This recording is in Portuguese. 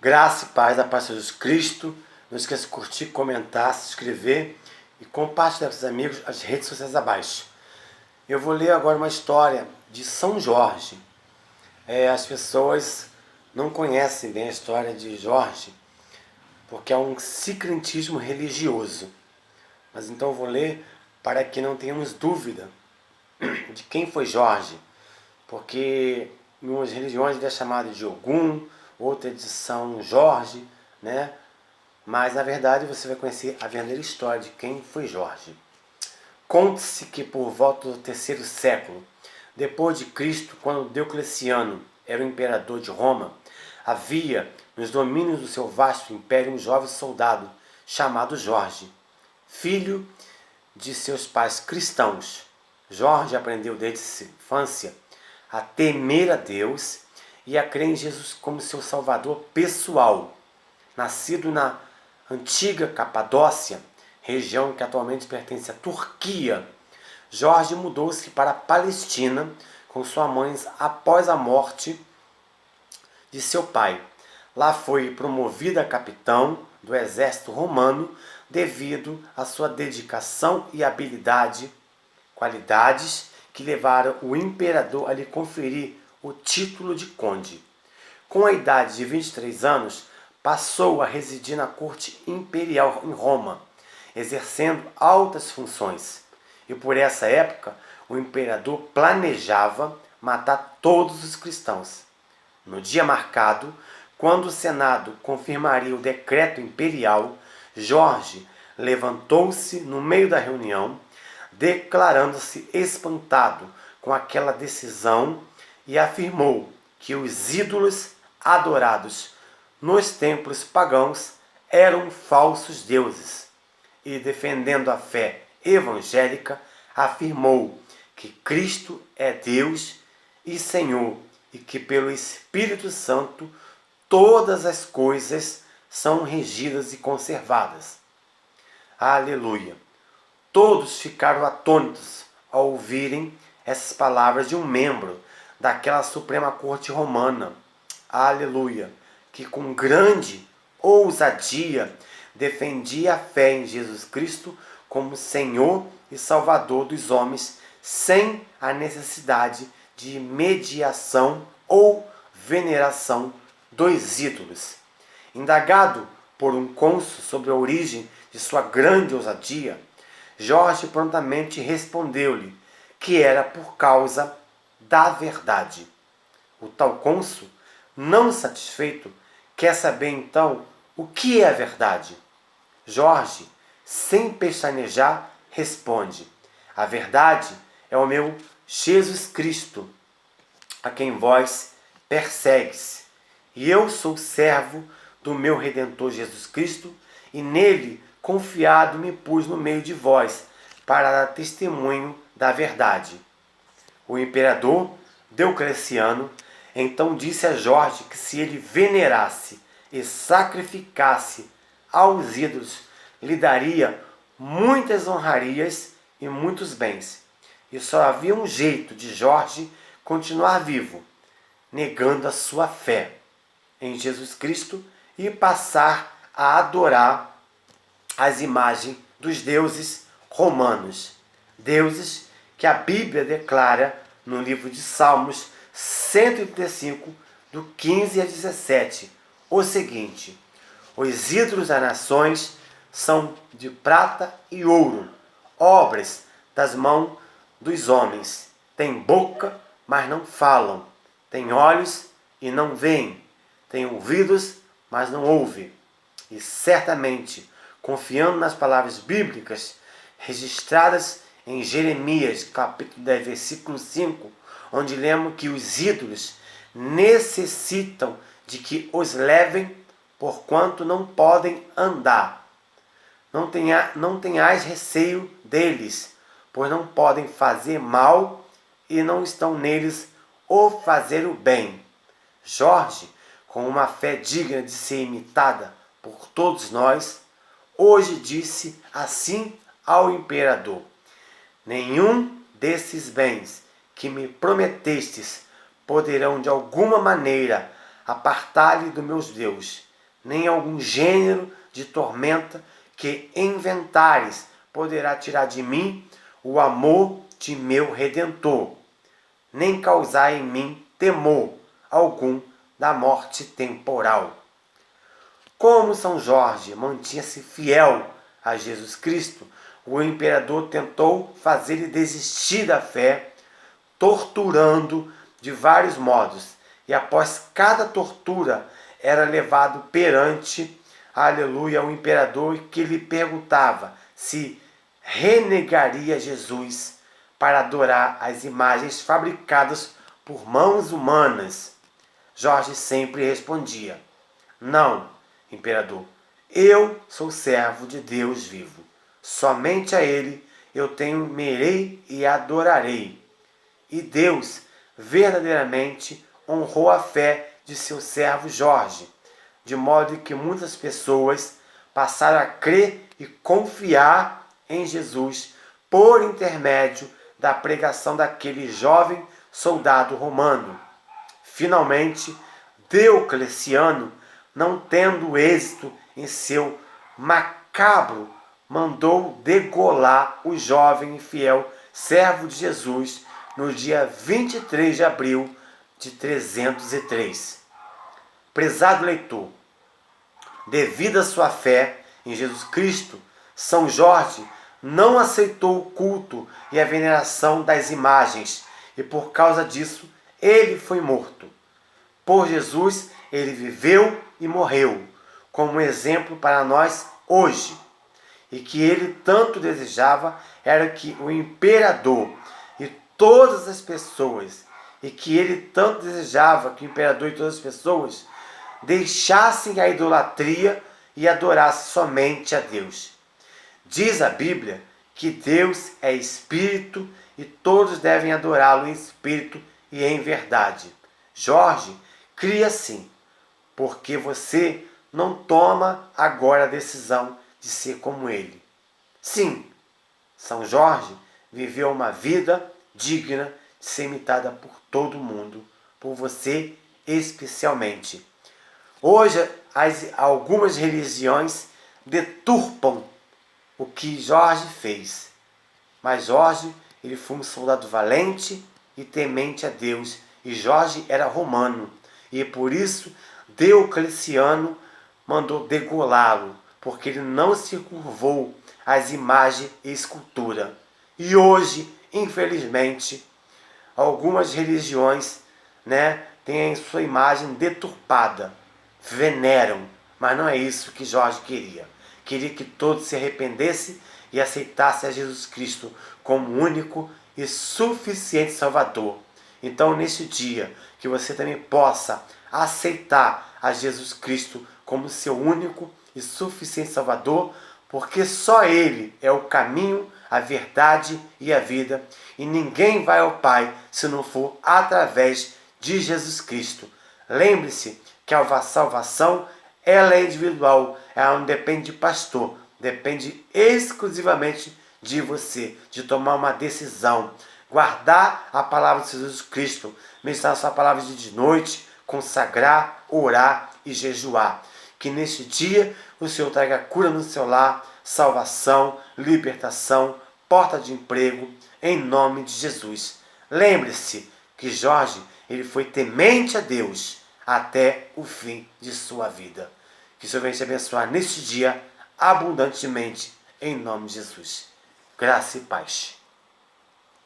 Graça e paz da paz de Jesus Cristo. Não esqueça de curtir, comentar, se inscrever e compartilhar com seus amigos as redes sociais abaixo. Eu vou ler agora uma história de São Jorge. As pessoas não conhecem bem a história de Jorge, porque é um sincretismo religioso. Mas então eu vou ler para que não tenhamos dúvida de quem foi Jorge, porque em umas religiões ele é chamado de Ogum, outra de São Jorge, né? Mas na verdade você vai conhecer a verdadeira história de quem foi Jorge. Conta-se que por volta do terceiro século depois de Cristo, quando Diocleciano era o imperador de Roma, havia nos domínios do seu vasto império um jovem soldado chamado Jorge, filho de seus pais cristãos. Jorge aprendeu desde sua infância a temer a Deus e a crer em Jesus como seu salvador pessoal. Nascido na antiga Capadócia, região que atualmente pertence à Turquia, Jorge mudou-se para a Palestina com sua mãe após a morte de seu pai. Lá foi promovido a capitão do exército romano devido à sua dedicação e habilidade, qualidades que levaram o imperador a lhe conferir o título de conde. Com a idade de 23 anos, passou a residir na corte imperial em Roma, exercendo altas funções. E por essa época, o imperador planejava matar todos os cristãos. No dia marcado, quando o Senado confirmaria o decreto imperial, Jorge levantou-se no meio da reunião, declarando-se espantado com aquela decisão e afirmou que os ídolos adorados nos templos pagãos eram falsos deuses e, defendendo a fé evangélica, afirmou que Cristo é Deus e Senhor e que pelo Espírito Santo todas as coisas são regidas e conservadas. Aleluia! Todos ficaram atônitos ao ouvirem essas palavras de um membro daquela Suprema Corte Romana. Aleluia! Que com grande ousadia defendia a fé em Jesus Cristo como Senhor e Salvador dos homens, sem a necessidade de mediação ou veneração dos ídolos. Indagado por um cônsul sobre a origem de sua grande ousadia, Jorge prontamente respondeu-lhe que era por causa da verdade. O tal cônsul, não satisfeito, quer saber então o que é a verdade. Jorge, sem pestanejar, responde: a verdade é o meu Jesus Cristo, a quem vós persegues. E eu sou servo do meu Redentor Jesus Cristo, e nele confiado me pus no meio de vós, para dar testemunho da verdade. O imperador Diocleciano então disse a Jorge que se ele venerasse e sacrificasse aos ídolos, lhe daria muitas honrarias e muitos bens. E só havia um jeito de Jorge continuar vivo, negando a sua fé em Jesus Cristo e passar a adorar as imagens dos deuses romanos. Deuses que a Bíblia declara no livro de Salmos 135, do 15 a 17, o seguinte: os ídolos das nações são de prata e ouro, obras das mãos dos homens. Têm boca, mas não falam. Têm olhos e não veem. Têm ouvidos, mas não ouvem. E certamente, confiando nas palavras bíblicas registradas em Jeremias, capítulo 10, versículo 5, onde lemos que os ídolos necessitam de que os levem, porquanto não podem andar. Não tenhais receio deles, pois não podem fazer mal e não estão neles o fazer o bem. Jorge, com uma fé digna de ser imitada por todos nós, hoje disse assim ao imperador: nenhum desses bens que me prometestes poderão de alguma maneira apartar-lhe do meu Deus. nem algum gênero de tormenta que inventares poderá tirar de mim o amor de meu Redentor, nem causar em mim temor algum da morte temporal. Como São Jorge mantinha-se fiel a Jesus Cristo, o imperador tentou fazer-lhe desistir da fé, torturando de vários modos, e após cada tortura era levado perante, aleluia, o imperador, que lhe perguntava se renegaria Jesus para adorar as imagens fabricadas por mãos humanas. Jorge sempre respondia: não, imperador, eu sou servo de Deus vivo. Somente a ele eu temerei e adorarei. E Deus verdadeiramente honrou a fé de seu servo Jorge, de modo que muitas pessoas passaram a crer e confiar em Jesus por intermédio da pregação daquele jovem soldado romano. Finalmente, Diocleciano, não tendo êxito em seu macabro, mandou degolar o jovem e fiel servo de Jesus no dia 23 de abril de 303. Prezado leitor, devido à sua fé em Jesus Cristo, São Jorge não aceitou o culto e a veneração das imagens, e por causa disso ele foi morto. Por Jesus ele viveu e morreu, como exemplo para nós hoje. E que ele tanto desejava era que o imperador e todas as pessoas, e que ele tanto desejava que o imperador e todas as pessoas deixassem a idolatria e adorassem somente a Deus. Diz a Bíblia que Deus é espírito e todos devem adorá-lo em espírito e em verdade. Jorge cria sim, porque você não toma agora a decisão de ser como ele. Sim, São Jorge viveu uma vida digna de ser imitada por todo mundo, por você especialmente. Hoje, algumas religiões deturpam o que Jorge fez. Mas Jorge, ele foi um soldado valente e temente a Deus. E Jorge era romano. E por isso, Diocleciano mandou degolá-lo, porque ele não se curvou às imagens e escultura. E hoje, infelizmente, algumas religiões, têm a sua imagem deturpada, veneram, mas não é isso que Jorge queria. Queria que todos se arrependessem e aceitassem a Jesus Cristo como único e suficiente Salvador. Então, neste dia, que você também possa aceitar a Jesus Cristo como seu único e suficiente Salvador, porque só Ele é o caminho, a verdade e a vida, e ninguém vai ao Pai se não for através de Jesus Cristo. Lembre-se que a salvação, ela é individual, ela não depende de pastor, depende exclusivamente de você, de tomar uma decisão, guardar a palavra de Jesus Cristo, meditar a sua palavra de noite, consagrar, orar e jejuar. Que neste dia o Senhor traga cura no seu lar, salvação, libertação, porta de emprego, em nome de Jesus. Lembre-se que Jorge, ele foi temente a Deus até o fim de sua vida. Que o Senhor venha te abençoar neste dia abundantemente, em nome de Jesus. Graça e paz.